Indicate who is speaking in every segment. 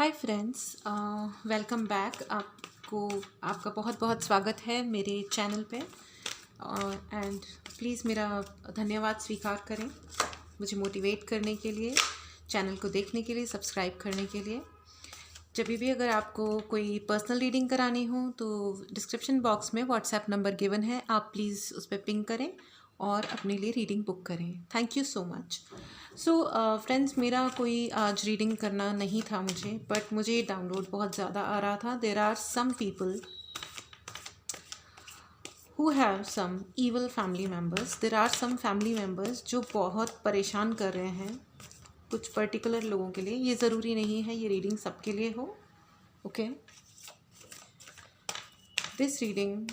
Speaker 1: Hi friends, welcome back. आपका बहुत बहुत स्वागत है मेरे चैनल पे। एंड प्लीज़ मेरा धन्यवाद स्वीकार करें मुझे मोटिवेट करने के लिए, चैनल को देखने के लिए, सब्सक्राइब करने के लिए। जब भी अगर आपको कोई पर्सनल रीडिंग करानी हो तो डिस्क्रिप्शन बॉक्स में व्हाट्सएप नंबर गिवन है, आप प्लीज़ उस पर पिंग करें और अपने लिए रीडिंग बुक करें। Thank you so much. So friends, मेरा कोई आज रीडिंग करना नहीं था मुझे, बट मुझे डाउनलोड बहुत ज़्यादा आ रहा था। There are some people who have some evil family members. There are some family members जो बहुत परेशान कर रहे हैं कुछ पर्टिकुलर लोगों के लिए। ये ज़रूरी नहीं है ये रीडिंग सबके लिए हो। Okay, this reading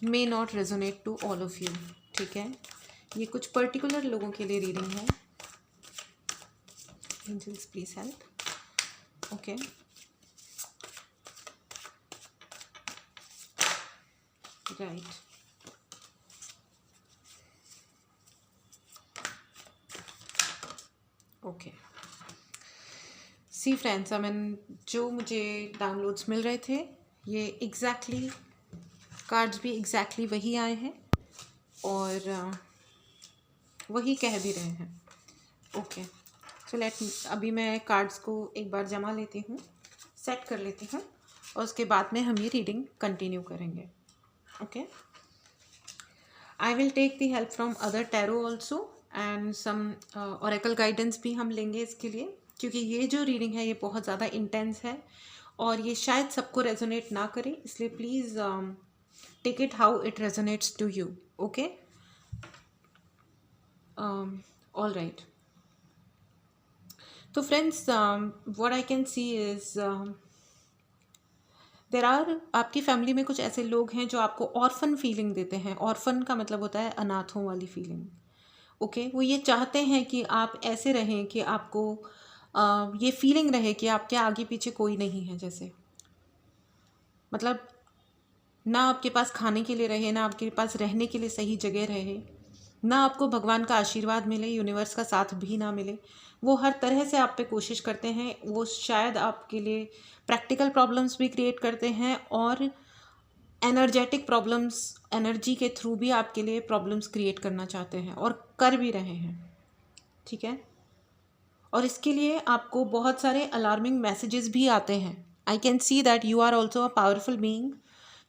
Speaker 1: may not resonate to all of you. ठीक है, ये कुछ पर्टिकुलर लोगों के लिए रीडिंग है। Angels please help. Okay, right. Okay, see friends, जो मुझे डाउनलोड्स मिल रहे थे ये एग्जैक्टली कार्ड्स भी एग्जैक्टली वही आए हैं और वही कह भी रहे हैं। ओके, सो अभी मैं कार्ड्स को एक बार जमा लेती हूँ, सेट कर लेती हूँ और उसके बाद में हम ये रीडिंग कंटिन्यू करेंगे। Okay, I will take the help from other tarot also and some oracle guidance भी हम लेंगे इसके लिए, क्योंकि ये जो रीडिंग है ये बहुत ज़्यादा इंटेंस है और ये शायद सबको रेजोनेट ना करे, इसलिए please take it how it resonates to you. Okay, all right. तो friends, what I can see is there are आपकी फैमिली में कुछ ऐसे लोग हैं जो आपको ऑर्फन फीलिंग देते हैं। ऑर्फन का मतलब होता है अनाथों वाली फीलिंग। ओके, वो ये चाहते हैं कि आप ऐसे रहें कि आपको ये फीलिंग रहे कि आपके आगे पीछे कोई नहीं है। जैसे मतलब ना आपके पास खाने के लिए रहे, ना आपके पास रहने के लिए सही जगह रहे, ना आपको भगवान का आशीर्वाद मिले, यूनिवर्स का साथ भी ना मिले। वो हर तरह से आप पे कोशिश करते हैं। वो शायद आपके लिए प्रैक्टिकल प्रॉब्लम्स भी क्रिएट करते हैं और एनर्जेटिक प्रॉब्लम्स, एनर्जी के थ्रू भी आपके लिए प्रॉब्लम्स क्रिएट करना चाहते हैं और कर भी रहे हैं। ठीक है, और इसके लिए आपको बहुत सारे अलार्मिंग मैसेजेस भी आते हैं। I can see that you are also a powerful being.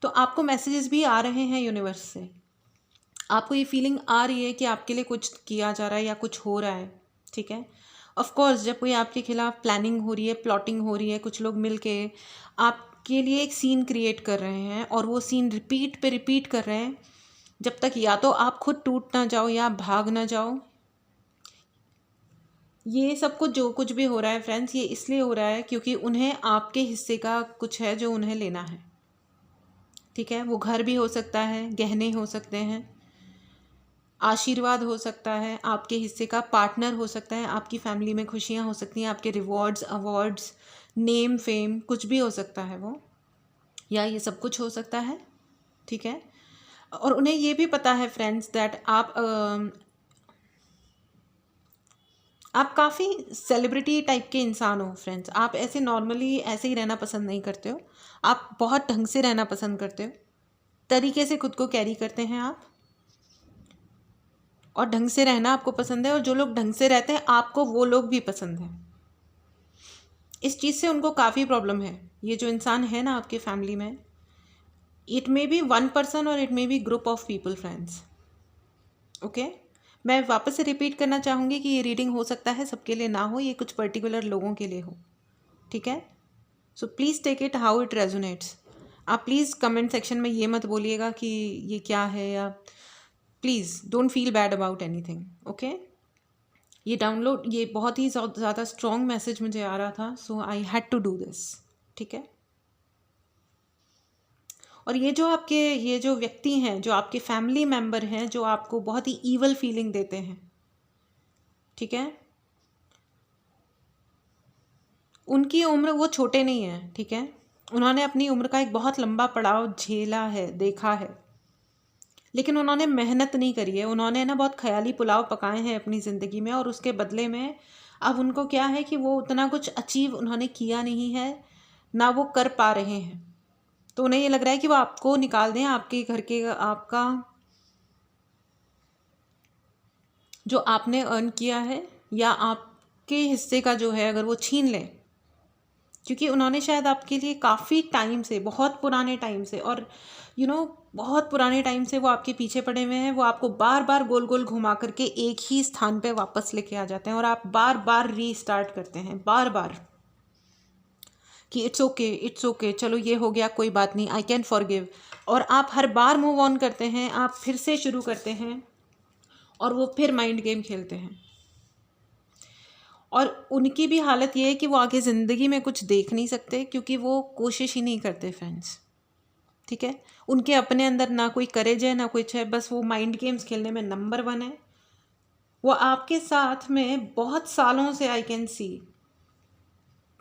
Speaker 1: तो आपको मैसेजेस भी आ रहे हैं यूनिवर्स से। आपको ये फीलिंग आ रही है कि आपके लिए कुछ किया जा रहा है या कुछ हो रहा है। ठीक है, ऑफ कोर्स जब कोई आपके खिलाफ प्लानिंग हो रही है, प्लॉटिंग हो रही है, कुछ लोग मिलके आपके लिए एक सीन क्रिएट कर रहे हैं और वो सीन रिपीट पे रिपीट कर रहे हैं, जब तक या तो आप खुद टूट ना जाओ या भाग ना जाओ। ये सब कुछ जो कुछ भी हो रहा है फ्रेंड्स, ये इसलिए हो रहा है क्योंकि उन्हें आपके हिस्से का कुछ है जो उन्हें लेना है। ठीक है, वो घर भी हो सकता है, गहने हो सकते हैं, आशीर्वाद हो सकता है, आपके हिस्से का पार्टनर हो सकता है, आपकी फैमिली में खुशियाँ हो सकती हैं, आपके रिवॉर्ड्स, अवार्ड्स, नेम, फेम, कुछ भी हो सकता है वो, या ये सब कुछ हो सकता है। ठीक है, और उन्हें ये भी पता है फ्रेंड्स दैट आप काफ़ी सेलिब्रिटी टाइप के इंसान हो। फ्रेंड्स, आप ऐसे नॉर्मली ऐसे ही रहना पसंद नहीं करते हो, आप बहुत ढंग से रहना पसंद करते हो, तरीके से खुद को कैरी करते हैं आप, और ढंग से रहना आपको पसंद है। और जो लोग ढंग से रहते हैं आपको वो लोग भी पसंद हैं। इस चीज़ से उनको काफ़ी प्रॉब्लम है। ये जो इंसान है ना आपके फैमिली में, it may be one person और it may be group of people friends. Okay, मैं वापस से रिपीट करना चाहूँगी कि ये रीडिंग हो सकता है सबके लिए ना हो, ये कुछ पर्टिकुलर लोगों के लिए हो। ठीक है, so please take it how it resonates. आप प्लीज़ कमेंट सेक्शन में ये मत बोलिएगा कि ये क्या है, या please don't feel bad about anything. Okay, ये डाउनलोड, ये बहुत ही ज़्यादा स्ट्रॉन्ग मैसेज मुझे आ रहा था, so I had to do this. ठीक है, और ये जो व्यक्ति हैं, जो आपके फैमिली मेम्बर हैं, जो आपको बहुत ही ईवल फीलिंग देते हैं, ठीक है, उनकी उम्र, वो छोटे नहीं हैं। ठीक है, उन्होंने अपनी उम्र का एक बहुत लंबा पड़ाव झेला है, देखा है, लेकिन उन्होंने मेहनत नहीं करी है। उन्होंने ना बहुत ख्याली पुलाव पकाए हैं अपनी ज़िंदगी में, और उसके बदले में अब उनको क्या है कि वो उतना कुछ अचीव उन्होंने किया नहीं है, ना वो कर पा रहे हैं, तो उन्हें ये लग रहा है कि वो आपको निकाल दें, आपके घर के, आपका जो आपने अर्न किया है या आपके हिस्से का जो है अगर वो छीन लें, क्योंकि उन्होंने शायद आपके लिए काफ़ी टाइम से, बहुत पुराने टाइम से, और बहुत पुराने टाइम से वो आपके पीछे पड़े हुए हैं। वो आपको बार बार गोल गोल घुमा करके एक ही स्थान पे वापस लेके आ जाते हैं और आप बार बार रीस्टार्ट करते हैं, बार बार, कि इट्स ओके, इट्स ओके, चलो ये हो गया, कोई बात नहीं, आई कैन फॉरगिव। और आप हर बार मूव ऑन करते हैं, आप फिर से शुरू करते हैं और वो फिर माइंड गेम खेलते हैं। और उनकी भी हालत ये है कि वो आगे ज़िंदगी में कुछ देख नहीं सकते, क्योंकि वो कोशिश ही नहीं करते फ्रेंड्स, ठीक है। उनके अपने अंदर ना कोई करेज है, ना कुछ है, बस वो माइंड गेम्स खेलने में नंबर 1 है। वो आपके साथ में बहुत सालों से, आई कैन सी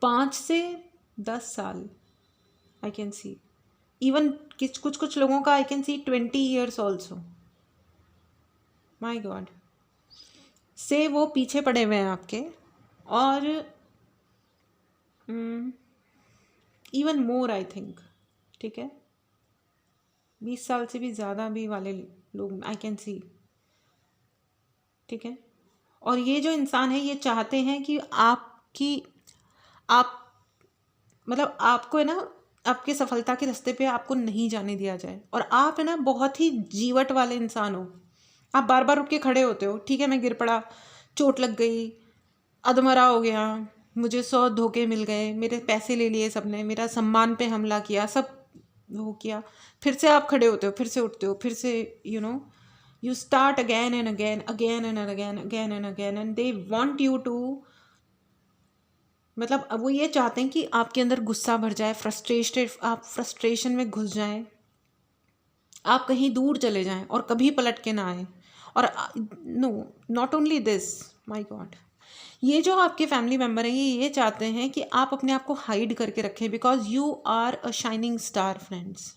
Speaker 1: 5 से 10 साल, आई कैन सी इवन कुछ कुछ लोगों का आई can C 20 years also, my God, से वो पीछे पड़े हुए हैं आपके। और इवन मोर आई थिंक, ठीक है, 20 साल से भी ज़्यादा भी वाले लोग आई कैन सी, ठीक है। और ये जो इंसान है ये चाहते हैं कि आप मतलब आपको है ना, आपके सफलता के रास्ते पे आपको नहीं जाने दिया जाए। और आप है ना बहुत ही जीवट वाले इंसान हो, आप बार बार उठ के खड़े होते हो, ठीक है मैं गिर पड़ा, चोट लग गई, अधमरा हो गया, मुझे 100 धोखे मिल गए, मेरे पैसे ले लिए सबने, मेरा सम्मान पे हमला किया, सब वो किया, फिर से आप खड़े होते हो, फिर से उठते हो, फिर से you start again and again, again and again, again and again, and they want you to, मतलब अब वो ये चाहते हैं कि आपके अंदर गुस्सा भर जाए, आप फ्रस्ट्रेशन में घुस जाएं, आप कहीं दूर चले जाएं और कभी पलट के ना आए। और no, not only this, my god, ये जो आपके फैमिली मेम्बर हैं ये चाहते हैं कि आप अपने आप को हाइड करके रखें, because you are a shining star friends,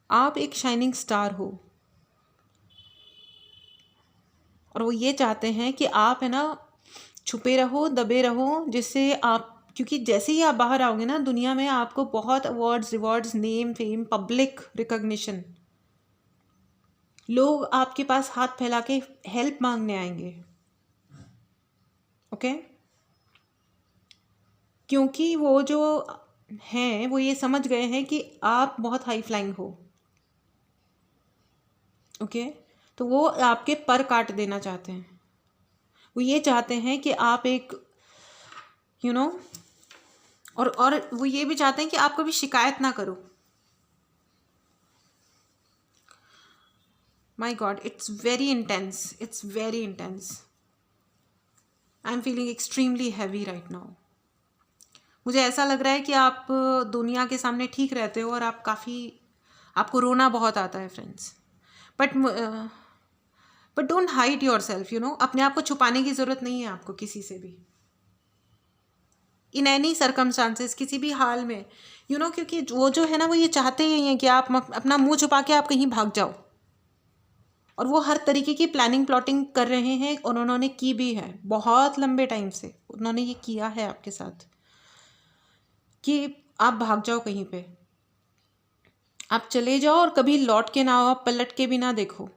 Speaker 1: आप एक शाइनिंग स्टार हो। और वो ये चाहते हैं कि आप है ना छुपे रहो, दबे रहो, जिससे आप, क्योंकि जैसे ही आप बाहर आओगे ना दुनिया में, आपको बहुत awards, rewards, name, fame, public recognition, लोग आपके पास हाथ फैला के हेल्प मांगने आएंगे, ओके। क्योंकि वो जो हैं वो ये समझ गए हैं कि आप बहुत हाई फ्लाइंग हो, ओके। तो वो आपके पर काट देना चाहते हैं, वो ये चाहते हैं कि आप एक और वो ये भी चाहते हैं कि आप कभी शिकायत ना करो। My god, it's very intense, it's very intense, I am feeling extremely heavy right now. मुझे ऐसा लग रहा है कि आप दुनिया के सामने ठीक रहते हो और आपको रोना बहुत आता है friends, but don't hide your self, अपने आप को छुपाने की ज़रूरत नहीं है आपको किसी से भी, इन एनी सर्कमस्टांसेस, किसी भी हाल में, क्योंकि वो जो है ना वो ये चाहते ही हैं कि आप अपना मुंह छुपा के आप कहीं भाग जाओ। और वो हर तरीके की प्लानिंग प्लॉटिंग कर रहे हैं और उन्होंने की भी है, बहुत लंबे टाइम से उन्होंने ये किया है आपके साथ, कि आप भाग जाओ कहीं पे, आप चले जाओ और कभी लौट के ना आओ, आप पलट के भी ना देखो,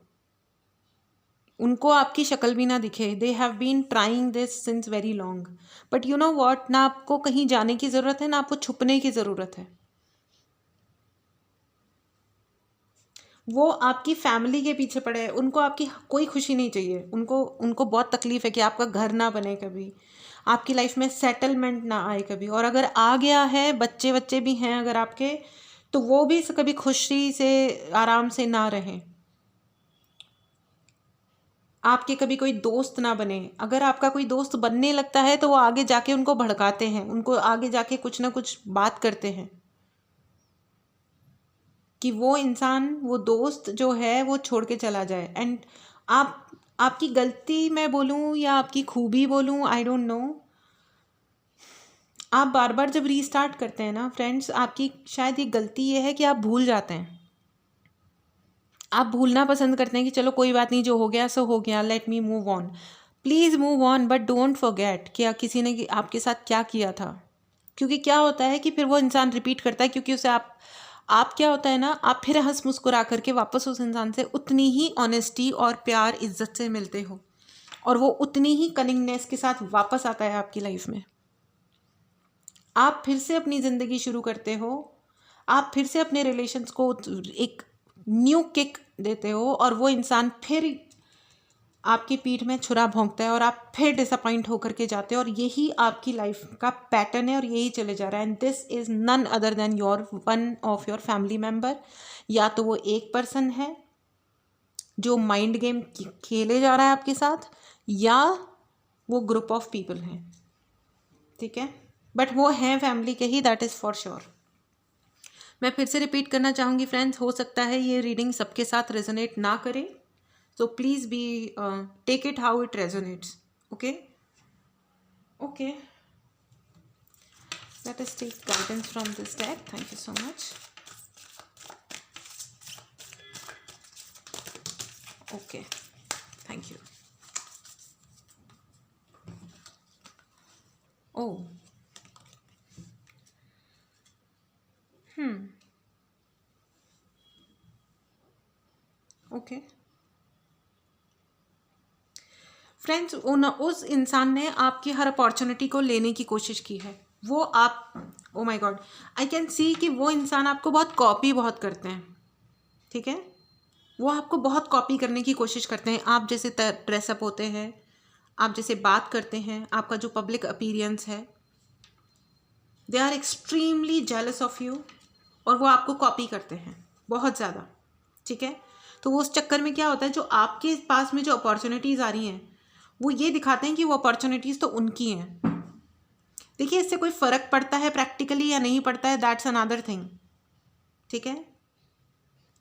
Speaker 1: उनको आपकी शक्ल भी ना दिखे। They have been trying this since very long, but you know what, ना आपको कहीं जाने की ज़रूरत है, ना आपको छुपने की ज़रूरत है। वो आपकी फैमिली के पीछे पड़े हैं, उनको आपकी कोई खुशी नहीं चाहिए, उनको बहुत तकलीफ़ है कि आपका घर ना बने कभी, आपकी लाइफ में सेटलमेंट ना आए कभी, और अगर आ गया है, बच्चे भी हैं अगर आपके, तो वो भी कभी खुशी से आराम से ना रहें, आपके कभी कोई दोस्त ना बने। अगर आपका कोई दोस्त बनने लगता है तो वो आगे जाके उनको भड़काते हैं, उनको आगे जाके कुछ ना कुछ बात करते हैं कि वो इंसान, वो दोस्त जो है वो छोड़ के चला जाए। एंड आपकी गलती मैं बोलूँ या आपकी खूबी बोलूँ, आई डोंट नो, आप बार बार जब रीस्टार्ट करते हैं ना फ्रेंड्स, आपकी शायद ये गलती ये है कि आप भूल जाते हैं, आप भूलना पसंद करते हैं कि चलो कोई बात नहीं, जो हो गया सो हो गया, let me move on. Please move on, but don't forget कि किसी ने आपके साथ क्या किया था। क्योंकि क्या होता है कि फिर वो इंसान रिपीट करता है, क्योंकि उसे आप क्या होता है ना, आप फिर हंस मुस्कुरा करके वापस उस इंसान से उतनी ही ऑनेस्टी और प्यार इज्जत से मिलते हो, और वो उतनी ही कनिंगनेस के साथ वापस आता है आपकी लाइफ में। आप फिर से अपनी ज़िंदगी शुरू करते हो, आप फिर से अपने रिलेशंस को एक न्यू किक देते हो, और वो इंसान फिर आपकी पीठ में छुरा भोंकता है और आप फिर डिसअपॉइंट होकर के जाते हो, और यही आपकी लाइफ का पैटर्न है और यही चले जा रहा है। And this is none other than your one of your family member. या तो वो एक पर्सन है जो माइंड गेम खेले जा रहा है आपके साथ, या वो ग्रुप ऑफ पीपल हैं, ठीक है, बट वो हैं फैमिली के ही, दैट इज़ फॉर श्योर। मैं फिर से रिपीट करना चाहूँगी फ्रेंड्स, हो सकता है ये रीडिंग सबके साथ रेजोनेट ना करे, so please be take it how it resonates. Okay, let us take guidance from this deck. Thank you so much. Okay, thank you. Oh, okay. Friends, उस इंसान ने आपकी हर अपॉर्चुनिटी को लेने की कोशिश की है। वो आप, oh my God, I can सी कि वो इंसान आपको बहुत करते हैं, ठीक है, वो आपको बहुत कॉपी करने की कोशिश करते हैं। आप जैसे ड्रेसअप होते हैं, आप जैसे बात करते हैं, आपका जो पब्लिक अपीयरेंस है, they are extremely jealous of you, और वो आपको कॉपी करते हैं बहुत ज़्यादा, ठीक है। तो वो उस चक्कर में क्या होता है, जो आपके पास में जो अपॉर्चुनिटीज़ आ रही हैं, वो ये दिखाते हैं कि वो अपॉर्चुनिटीज़ तो उनकी हैं। देखिए, इससे कोई फ़र्क पड़ता है प्रैक्टिकली या नहीं पड़ता है, दैट्स अनदर थिंग, ठीक है।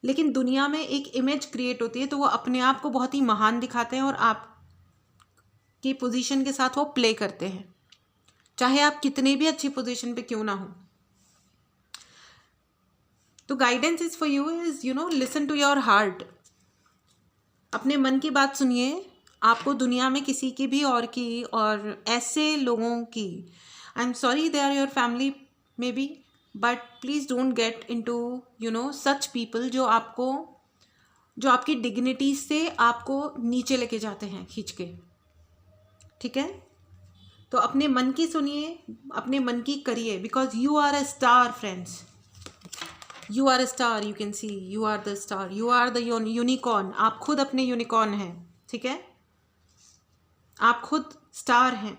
Speaker 1: लेकिन दुनिया में एक इमेज क्रिएट होती है, तो वो अपने आप को बहुत ही महान दिखाते हैं, और आपकी पोजीशन के साथ वो प्ले करते हैं, चाहे आप कितने भी अच्छी पोजीशन पे क्यों ना हो। तो guidance is for you is, listen to your heart. अपने मन की बात सुनिए। आपको दुनिया में किसी की भी और ऐसे लोगों की, I am sorry they are your family may be, but please don't get into such people जो आपकी डिग्निटी से आपको नीचे लेके जाते हैं खींच के, ठीक है। तो अपने मन की सुनिए, अपने मन की करिए, because you are a star friends, you are a star, you can see, you are the star, you are the unicorn. आप खुद अपने यूनिकॉर्न हैं, ठीक है, आप खुद स्टार हैं।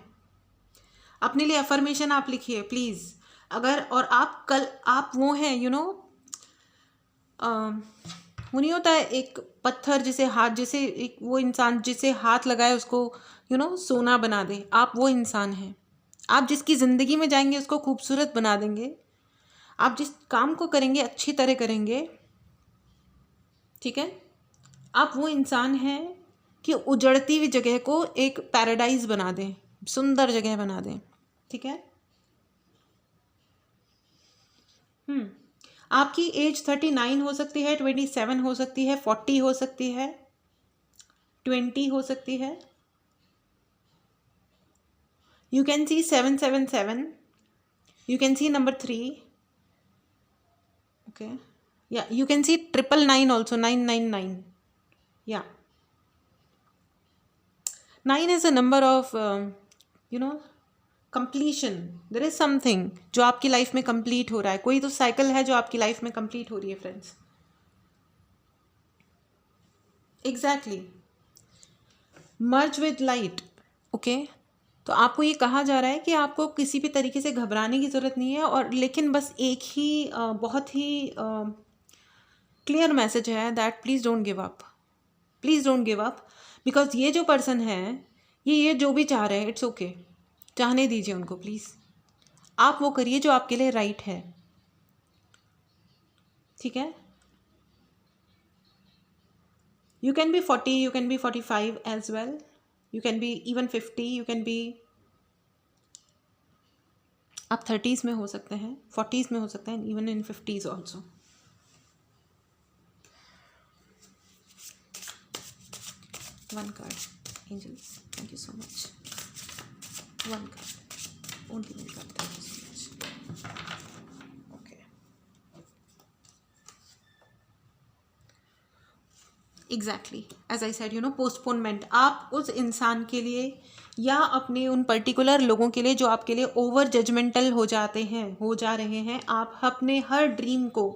Speaker 1: अपने लिए अफर्मेशन आप लिखिए प्लीज़। अगर और आप वो हैं, वो नहीं होता है एक पत्थर जिसे हाथ, जैसे एक वो इंसान जिसे हाथ लगाए उसको सोना बना दे, आप वो इंसान हैं। आप जिसकी ज़िंदगी में जाएंगे उसको खूबसूरत बना देंगे। आप जिस काम को करेंगे अच्छी तरह करेंगे, ठीक है। आप वो इंसान हैं कि उजड़ती हुई जगह को एक पैराडाइज बना दें, सुंदर जगह बना दें, ठीक है। आपकी एज 39 हो सकती है, 27 हो सकती है, 40 हो सकती है, 20 हो सकती है। You can see 777. You can see number 3. Okay. Yeah, you can see 999 also, 999. Yeah. 9 is a number of, completion. There is something जो आपकी लाइफ में कंप्लीट हो रहा है। कोई तो साइकिल है जो आपकी लाइफ में कंप्लीट हो रही है friends. Exactly, merge with light. Okay, तो आपको ये कहा जा रहा है कि आपको किसी भी तरीके से घबराने की ज़रूरत नहीं है, और लेकिन बस एक ही बहुत ही क्लियर मैसेज है that please don't give up, please don't give up, because ये जो पर्सन है, ये जो भी चाह रहे हैं, इट्स ओके, चाहने दीजिए उनको प्लीज़। आप वो करिए जो आपके लिए राइट है, ठीक है। You can be 40, you can be 45 as well, you can be even 50, you can be, आप 30s में हो सकते हैं, 40s में हो सकते हैं, even in 50s also. One card. Angels, thank you so much. One card only, one card, thank you so much. Okay, exactly as I said, postponement. आप उस इंसान के लिए या अपने उन पर्टिकुलर लोगों के लिए जो आपके लिए ओवर जजमेंटल हो जा रहे हैं, आप अपने हर ड्रीम को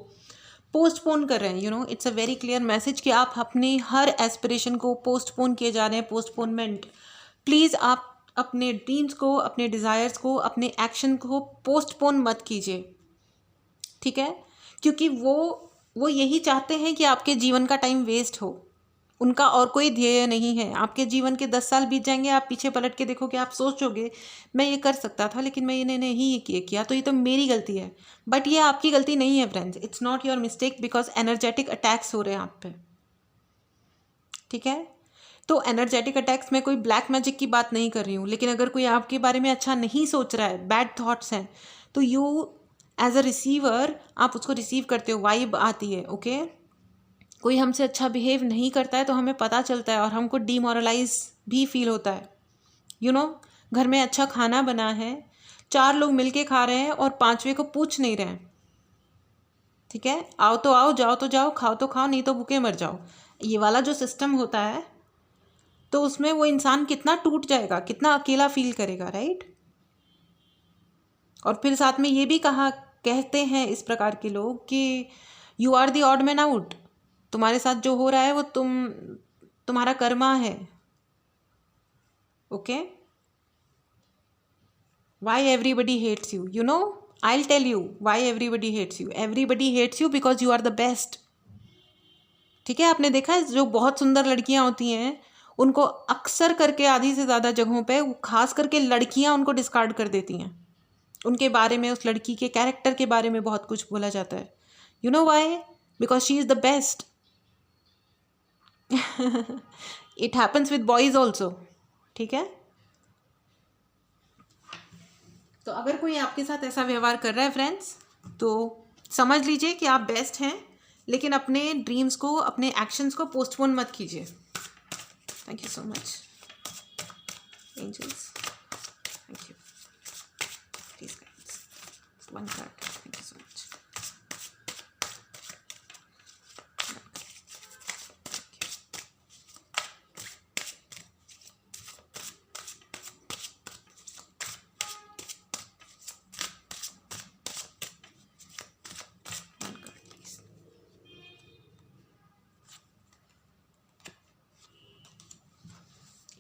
Speaker 1: पोस्टपोन कर रहे हैं। It's a very clear message कि आप अपने हर एस्पिरेशन को पोस्टपोन किए जा रहे हैं। पोस्टपोनमेंट, प्लीज़ आप अपने ड्रीम्स को, अपने डिज़ायर्स को, अपने एक्शन को पोस्टपोन मत कीजिए, ठीक है? क्योंकि वो यही चाहते हैं कि आपके जीवन का टाइम वेस्ट हो। उनका और कोई ध्येय नहीं है। आपके जीवन के 10 साल बीत जाएंगे, आप पीछे पलट के देखोगे, आप सोचोगे मैं ये कर सकता था लेकिन मैं इन्हें नहीं ये किया, तो ये तो मेरी गलती है। बट ये आपकी गलती नहीं है friends, it's not your mistake, because energetic attacks हो रहे हैं आप पे, ठीक है? तो एनर्जेटिक अटैक्स में कोई ब्लैक मैजिक की बात नहीं कर रही हूँ, लेकिन अगर कोई आपके बारे में अच्छा नहीं सोच रहा है, बैड थॉट्स हैं, तो यू एज अ रिसीवर आप उसको रिसीव करते हो, वाइब आती है, ओके? कोई हमसे अच्छा बिहेव नहीं करता है तो हमें पता चलता है और हमको डीमोरलाइज भी फील होता है। घर में अच्छा खाना बना है, 4 लोग मिलके खा रहे हैं और 5वें को पूछ नहीं रहे हैं, ठीक है? आओ तो आओ, जाओ तो जाओ, खाओ तो खाओ, नहीं तो भूखे मर जाओ। ये वाला जो सिस्टम होता है, तो उसमें वो इंसान कितना टूट जाएगा, कितना अकेला फील करेगा, राइट? और फिर साथ में ये भी कहते हैं इस प्रकार के लोग कि you are the odd man out. तुम्हारे साथ जो हो रहा है वो तुम्हारा कर्मा है, okay? Why everybody hates you, I tell you why everybody hates you. Everybody hates you because you are the best, ठीक है? आपने देखा है जो बहुत सुंदर लड़कियां होती हैं उनको अक्सर करके आधी से ज़्यादा जगहों पे, खास करके लड़कियां उनको डिस्कार्ड कर देती हैं। उनके बारे में, उस लड़की के कैरेक्टर के बारे में बहुत कुछ बोला जाता है। You know why? Because she is the best. It happens with boys also, ठीक है? तो अगर कोई आपके साथ ऐसा व्यवहार कर रहा है फ्रेंड्स, तो समझ लीजिए कि आप बेस्ट हैं, लेकिन अपने ड्रीम्स को, अपने एक्शंस को पोस्टपोन मत कीजिए। Thank you so much angels, thank you. Please guides, one card, thank you so much.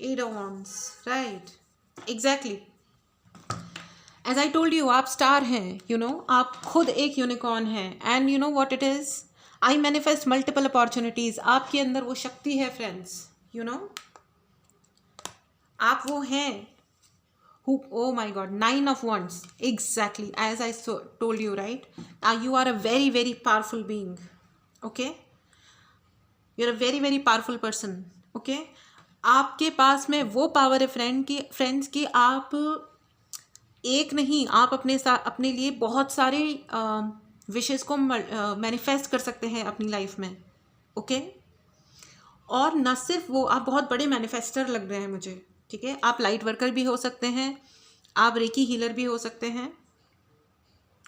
Speaker 1: Eight of Wands, right? Exactly. As I told you, आप स्टार हैं, आप खुद एक यूनिकॉर्न हैं। And you know what it is, I manifest multiple opportunities. आपके अंदर वो शक्ति है फ्रेंड्स, आप वो हैं who, oh my god, 9 of Wands, exactly as I told you, right? You are a very very powerful being, okay? You're a very very powerful person, okay? आपके पास में वो पावर है फ्रेंड्स की आप एक नहीं, आप अपने लिए बहुत सारे विशेस को मैनिफेस्ट कर सकते हैं अपनी लाइफ में, ओके? और न सिर्फ वो, आप बहुत बड़े मैनिफेस्टर लग रहे हैं मुझे, ठीक है? आप लाइट वर्कर भी हो सकते हैं, आप रेकी हीलर भी हो सकते हैं,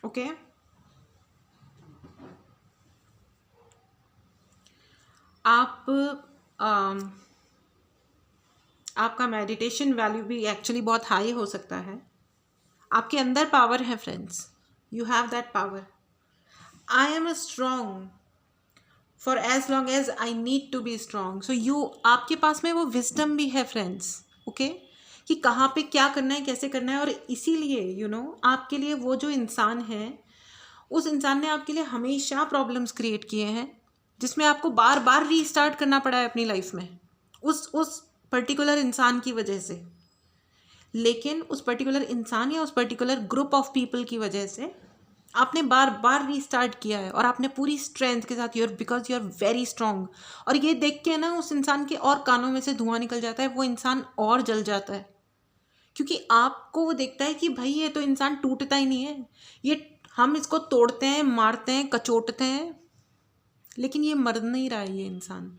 Speaker 1: ओके? आपका मेडिटेशन वैल्यू भी एक्चुअली बहुत हाई हो सकता है। आपके अंदर पावर है friends, you have that power. I am strong for as long as I need to be strong. So आपके पास में वो विजडम भी है फ्रेंड्स, ओके? कि कहाँ पे क्या करना है, कैसे करना है। और इसीलिए आपके लिए वो जो इंसान है, उस इंसान ने आपके लिए हमेशा प्रॉब्लम्स क्रिएट किए हैं, जिसमें आपको बार बार रीस्टार्ट करना पड़ा है अपनी लाइफ में उस पर्टिकुलर इंसान की वजह से। लेकिन उस पर्टिकुलर इंसान या उस पर्टिकुलर ग्रुप ऑफ पीपल की वजह से आपने बार बार रीस्टार्ट किया है, और आपने पूरी स्ट्रेंथ के साथ, because you are very strong. और ये देख के ना उस इंसान के और कानों में से धुआं निकल जाता है, वो इंसान और जल जाता है, क्योंकि आपको वो देखता है कि भाई ये तो इंसान टूटता ही नहीं है, ये हम इसको तोड़ते हैं, मारते हैं, कचोटते हैं, लेकिन ये मर नहीं रहा है, ये इंसान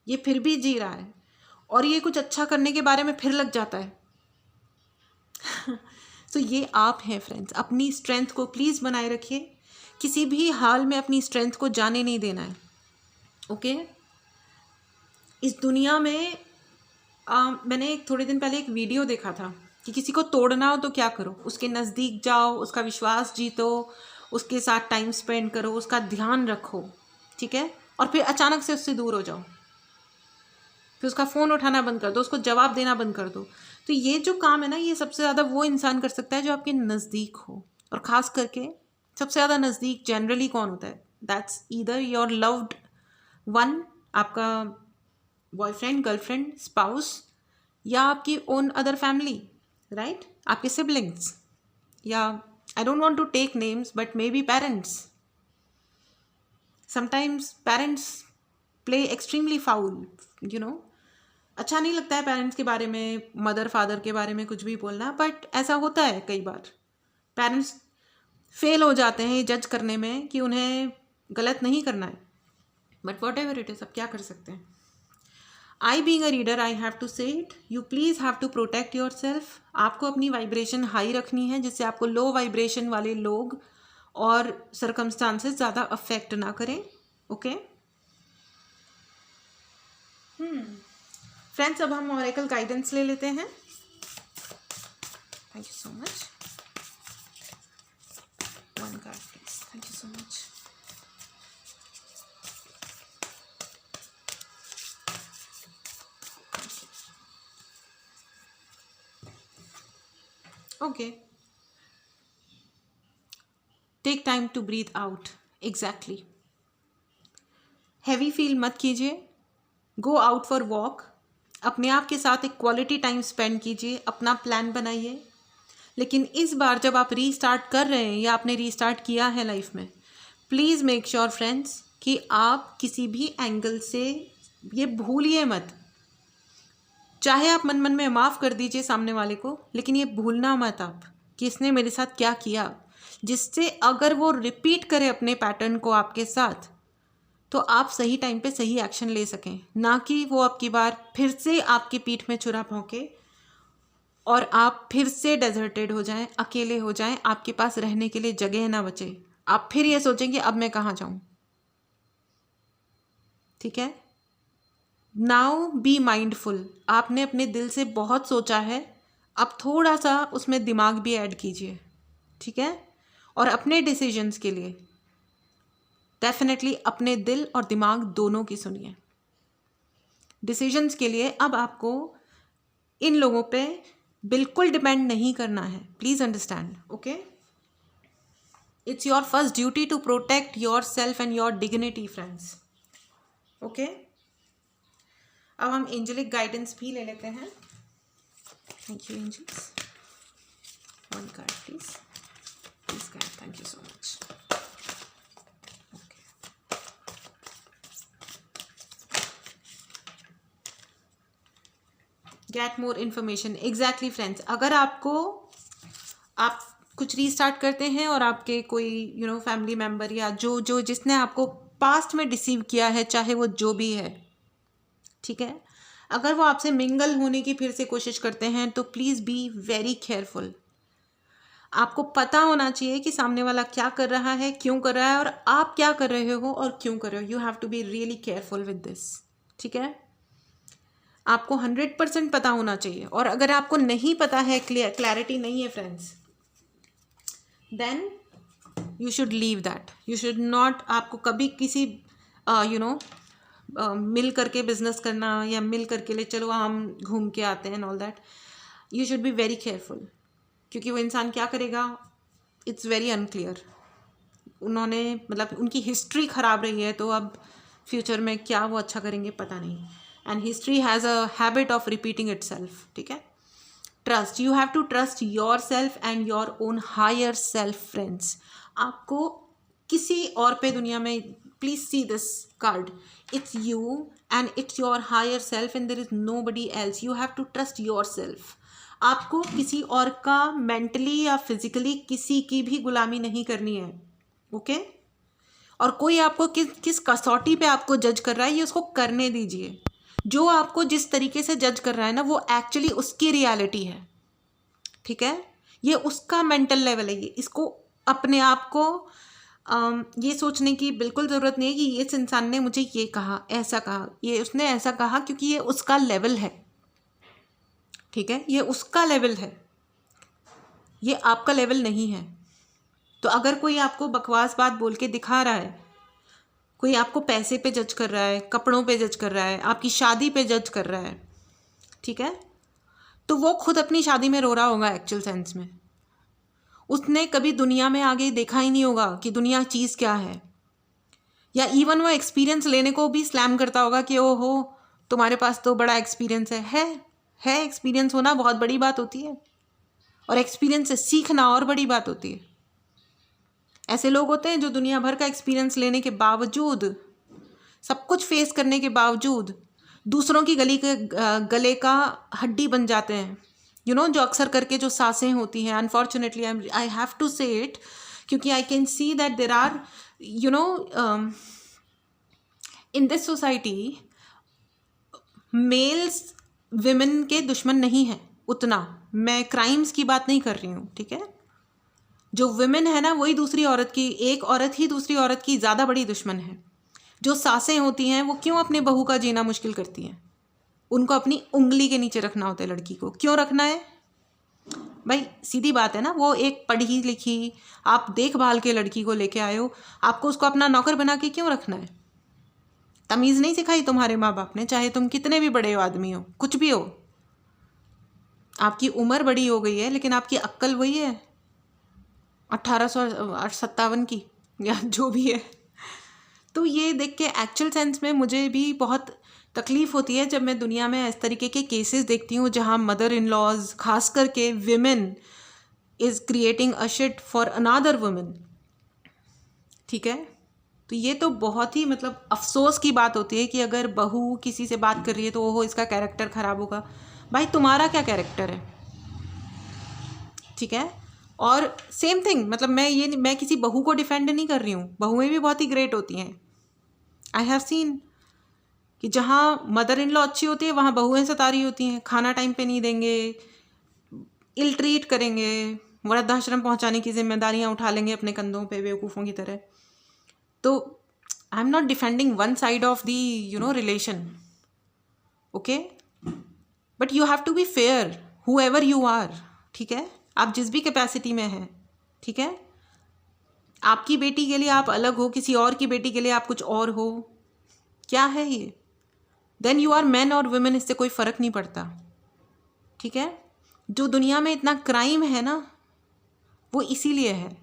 Speaker 1: ये फिर भी जी रहा है। और ये कुछ अच्छा करने के बारे में फिर लग जाता है। तो ये आप हैं फ्रेंड्स। अपनी स्ट्रेंथ को प्लीज़ बनाए रखिए, किसी भी हाल में अपनी स्ट्रेंथ को जाने नहीं देना है। ओके, इस दुनिया में मैंने थोड़े दिन पहले एक वीडियो देखा था कि किसी को तोड़ना हो तो क्या करो, उसके नज़दीक जाओ, उसका विश्वास जीतो, उसके साथ टाइम स्पेंड करो, उसका ध्यान रखो, ठीक है, और फिर अचानक से उससे दूर हो जाओ, फिर उसका फ़ोन उठाना बंद कर दो, उसको जवाब देना बंद कर दो। तो ये जो काम है ना, ये सबसे ज़्यादा वो इंसान कर सकता है जो आपके नज़दीक हो, और ख़ास करके सबसे ज़्यादा नज़दीक जनरली कौन होता है? That's either your loved one, आपका बॉयफ्रेंड, गर्लफ्रेंड, स्पाउस, या आपकी ओन अदर फैमिली, राइट, आपके सिबलिंग्स, या I don't want to take names but may be parents. Sometimes parents play extremely foul, you know. अच्छा नहीं लगता है पेरेंट्स के बारे में, मदर फादर के बारे में कुछ भी बोलना, बट ऐसा होता है कई बार। पेरेंट्स फेल हो जाते हैं जज करने में कि उन्हें गलत नहीं करना है, but whatever it is, अब क्या कर सकते हैं। I being a reader, I have to say it, you please have to protect your self. आपको अपनी वाइब्रेशन हाई रखनी है, जिससे आपको लो वाइब्रेशन वाले लोग और सरकमस्टांसेस ज़्यादा अफेक्ट ना करें। ओके फ्रेंड्स, अब हम ऑरेकल गाइडेंस ले लेते हैं। Thank you so much. One card please. Thank you so much. Okay, take time to breathe out. Exactly, heavy feel मत कीजिए, गो आउट फॉर वॉक, अपने आप के साथ एक क्वालिटी टाइम स्पेंड कीजिए, अपना प्लान बनाइए। लेकिन इस बार जब आप रीस्टार्ट कर रहे हैं या आपने रीस्टार्ट किया है लाइफ में, प्लीज़ मेक श्योर फ्रेंड्स कि आप किसी भी एंगल से ये भूलिए मत। चाहे आप मन मन में माफ़ कर दीजिए सामने वाले को, लेकिन ये भूलना मत आप कि इसने मेरे साथ क्या किया, जिससे अगर वो रिपीट करे अपने पैटर्न को आपके साथ, तो आप सही टाइम पे सही एक्शन ले सकें, ना कि वो आपकी बार फिर से आपकी पीठ में छुरा भोंके और आप फिर से डेजर्टेड हो जाएं, अकेले हो जाएं, आपके पास रहने के लिए जगह ना बचे, आप फिर ये सोचेंगे अब मैं कहाँ जाऊं। ठीक है, नाउ बी माइंडफुल। आपने अपने दिल से बहुत सोचा है, अब थोड़ा सा उसमें दिमाग भी ऐड कीजिए, ठीक है, और अपने डिसीजंस के लिए डेफिनेटली अपने दिल और दिमाग दोनों की सुनिए। डिसीजंस के लिए अब आपको इन लोगों पे बिल्कुल डिपेंड नहीं करना है, please understand. Okay, it's your first duty to protect your self and your dignity friends. Okay, अब हम एंजेलिक गाइडेंस भी ले लेते हैं। Thank you angels. One card please, please guide. Thank you so much. Get more information. Exactly friends, अगर आपको आप कुछ रीस्टार्ट करते हैं और आपके कोई फैमिली मेम्बर या जो जिसने आपको पास्ट में डिसीव किया है, चाहे वो जो भी है, ठीक है, अगर वो आपसे मिंगल होने की फिर से कोशिश करते हैं तो प्लीज़ बी वेरी केयरफुल। आपको पता होना चाहिए कि सामने वाला क्या कर रहा है, क्यों कर रहा है, और आप क्या कर रहे हो और क्यों कर रहे हो। You have to be really careful with this, ठीक है। आपको 100% पता होना चाहिए, और अगर आपको नहीं पता है, क्लैरिटी नहीं है friends, then you should leave that. You should not, आपको कभी किसी मिल करके बिजनेस करना या मिल करके ले चलो हम घूम के आते हैं, all that, you should be very careful, क्योंकि वो इंसान क्या करेगा, इट्स वेरी अनक्लियर। उन्होंने मतलब उनकी हिस्ट्री ख़राब रही है, तो अब फ्यूचर में क्या वो अच्छा करेंगे पता नहीं, and history has a habit of repeating itself, ठीक है। Trust, you have to trust your self and your own higher self friends. आपको किसी और पे दुनिया में, please see this card, it's you and it's your higher self and there is nobody else. You have to trust your self. आपको किसी और का मेंटली या फिजिकली किसी की भी गुलामी नहीं करनी है, ओके। और कोई आपको किस कसौटी पे आपको जज कर रहा है, ये उसको करने दीजिए। जो आपको जिस तरीके से जज कर रहा है ना, वो एक्चुअली उसकी रियलिटी है, ठीक है। ये उसका मेंटल लेवल है। ये इसको अपने आप को ये सोचने की बिल्कुल ज़रूरत नहीं है कि ये इस इंसान ने मुझे ये कहा, ऐसा कहा, ये उसने ऐसा कहा, क्योंकि ये उसका लेवल है, ठीक है। ये उसका लेवल है, ये आपका लेवल नहीं है। तो अगर कोई आपको बकवास बात बोल के दिखा रहा है, कोई आपको पैसे पे जज कर रहा है, कपड़ों पे जज कर रहा है, आपकी शादी पे जज कर रहा है, ठीक है, तो वो खुद अपनी शादी में रो रहा होगा एक्चुअल सेंस में। उसने कभी दुनिया में आगे देखा ही नहीं होगा कि दुनिया चीज़ क्या है, या इवन वो एक्सपीरियंस लेने को भी स्लैम करता होगा कि ओहो तुम्हारे पास तो बड़ा एक्सपीरियंस है। एक्सपीरियंस होना बहुत बड़ी बात होती है, और एक्सपीरियंस से सीखना और बड़ी बात होती है। ऐसे लोग होते हैं जो दुनिया भर का एक्सपीरियंस लेने के बावजूद, सब कुछ फेस करने के बावजूद, दूसरों की गले का हड्डी बन जाते हैं, जो अक्सर करके जो सांसें होती हैं, unfortunately I have to say it, क्योंकि I can see that there are in this society males women के दुश्मन नहीं है उतना। मैं क्राइम्स की बात नहीं कर रही हूँ, ठीक है। जो विमेन है ना, वही दूसरी औरत की, एक औरत ही दूसरी औरत की ज़्यादा बड़ी दुश्मन है। जो सासें होती हैं वो क्यों अपने बहू का जीना मुश्किल करती हैं? उनको अपनी उंगली के नीचे रखना होता है। लड़की को क्यों रखना है भाई? सीधी बात है ना, वो एक पढ़ी लिखी, आप देखभाल के लड़की को लेके आए हो, आपको उसको अपना नौकर बना के क्यों रखना है? तमीज़ नहीं सिखाई तुम्हारे माँ बाप ने, चाहे तुम कितने भी बड़े आदमी हो, कुछ भी हो। आपकी उम्र बड़ी हो गई है लेकिन आपकी अक्ल वही है 1857 की, या जो भी है। तो ये देख के एक्चुअल सेंस में मुझे भी बहुत तकलीफ़ होती है जब मैं दुनिया में इस तरीके के केसेस देखती हूँ जहाँ मदर इन लॉज, खास करके women, is creating a shit for another women, ठीक है। तो ये तो बहुत ही मतलब अफसोस की बात होती है कि अगर बहू किसी से बात कर रही है तो ओहो इसका कैरेक्टर ख़राब होगा। भाई तुम्हारा क्या कैरेक्टर है, ठीक है। और सेम थिंग, मतलब मैं किसी बहू को डिफेंड नहीं कर रही हूँ, बहुएं भी बहुत ही ग्रेट होती हैं। आई हैव सीन कि जहाँ मदर इन लॉ अच्छी होती है वहाँ बहुएं सतारी होती हैं, खाना टाइम पे नहीं देंगे, इल ट्रीट करेंगे, वृद्धाश्रम पहुँचाने की जिम्मेदारियाँ उठा लेंगे अपने कंधों पे बेवकूफ़ों की तरह। तो I am not defending one side of the relation, okay, but you have to be fair whoever you are, ठीक है। आप जिस भी कैपेसिटी में हैं, ठीक है। आपकी बेटी के लिए आप अलग हो, किसी और की बेटी के लिए आप कुछ और हो, क्या है ये? देन यू आर मैन और वुमेन, इससे कोई फ़र्क नहीं पड़ता, ठीक है। जो दुनिया में इतना क्राइम है ना, वो इसीलिए है।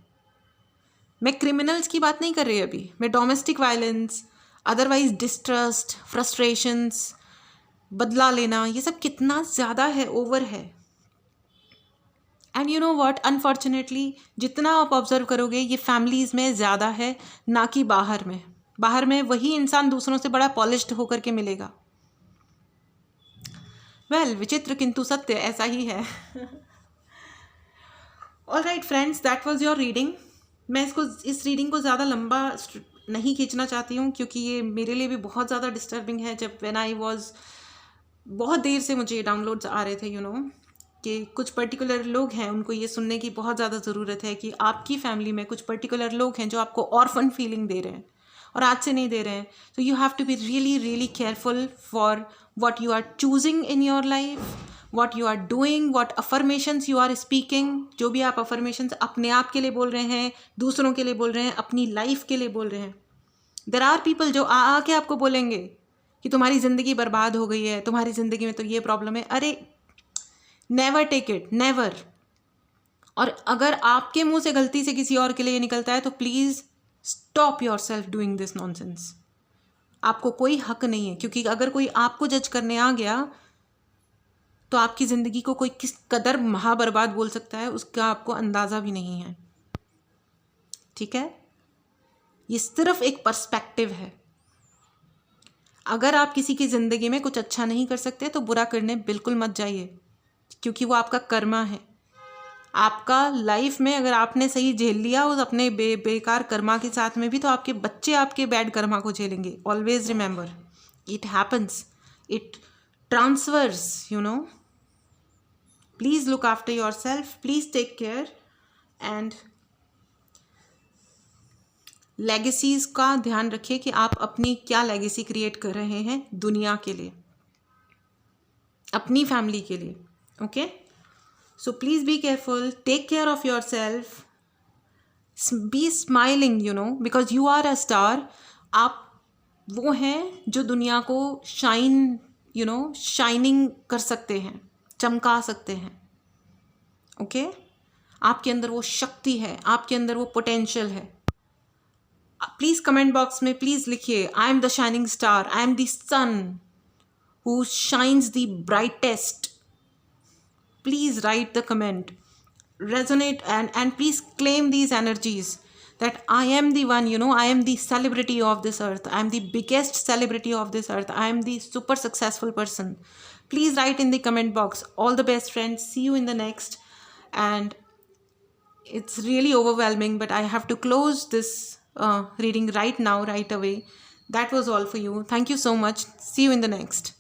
Speaker 1: मैं क्रिमिनल्स की बात नहीं कर रही अभी, मैं domestic violence, otherwise distrust, frustrations, बदला लेना, ये सब कितना ज़्यादा है, ओवर है। And you know what, unfortunately जितना आप ऑब्जर्व करोगे ये फैमिलीज़ में ज़्यादा है, ना कि बाहर में। बाहर में वही इंसान दूसरों से बड़ा पॉलिश्ड होकर के मिलेगा। वेल, विचित्र किंतु सत्य, ऐसा ही है। All right friends, that was your reading. मैं इस रीडिंग को ज़्यादा लंबा नहीं खींचना चाहती हूँ, क्योंकि ये मेरे लिए भी बहुत ज़्यादा डिस्टर्बिंग है। जब व्हेन आई वॉज, बहुत देर से मुझे डाउनलोड्स आ रहे थे, कि कुछ पर्टिकुलर लोग हैं, उनको ये सुनने की बहुत ज़्यादा ज़रूरत है कि आपकी फैमिली में कुछ पर्टिकुलर लोग हैं जो आपको ऑर्फन फीलिंग दे रहे हैं और आज से नहीं दे रहे हैं। तो you have to be really really careful for what you are choosing in your life, what you are doing, what affirmations you are speaking. जो भी आप अफर्मेशंस अपने आप के लिए बोल रहे हैं, दूसरों के लिए बोल रहे हैं, अपनी लाइफ के लिए बोल रहे हैं। देयर आर पीपल जो आके आपको बोलेंगे कि तुम्हारी ज़िंदगी बर्बाद हो गई है, तुम्हारी ज़िंदगी में तो ये प्रॉब्लम है। अरे नेवर टेक इट, नेवर। और अगर आपके मुंह से गलती से किसी और के लिए निकलता है तो please stop your self doing this nonsense. आपको कोई हक नहीं है, क्योंकि अगर कोई आपको जज करने आ गया तो आपकी ज़िंदगी को कोई किस कदर महाबर्बाद बोल सकता है उसका आपको अंदाज़ा भी नहीं है, ठीक है। ये सिर्फ एक पर्सपेक्टिव है। अगर आप किसी की ज़िंदगी में कुछ अच्छा नहीं कर सकते तो बुरा करने बिल्कुल मत जाइए, क्योंकि वो आपका कर्मा है। आपका लाइफ में अगर आपने सही झेल लिया उस अपने बेकार कर्मा के साथ में भी, तो आपके बच्चे आपके बैड कर्मा को झेलेंगे। Always remember, it happens. it transfers, Please look after yourself, please take care, and legacies का ध्यान रखिए कि आप अपनी क्या लेगेसी क्रिएट कर रहे हैं दुनिया के लिए, अपनी फैमिली के लिए. Okay, so please be careful, take care of your self, be smiling, because you are a star. आप वो हैं जो दुनिया को शाइनिंग कर सकते हैं, चमका सकते हैं. ओके, आपके अंदर वो शक्ति है, आपके अंदर वो पोटेंशियल है. प्लीज़ कमेंट बॉक्स में प्लीज़ लिखिए, I am the shining star, I am the sun who shines the brightest. Please write the comment, resonate, and please claim these energies that I am the one, I am the celebrity of this earth, I am the biggest celebrity of this earth, I am the super successful person. Please write in the comment box. All the best, friends. See you in the next. And it's really overwhelming, but I have to close this reading right now, right away. That was all for you. Thank you so much. See you in the next.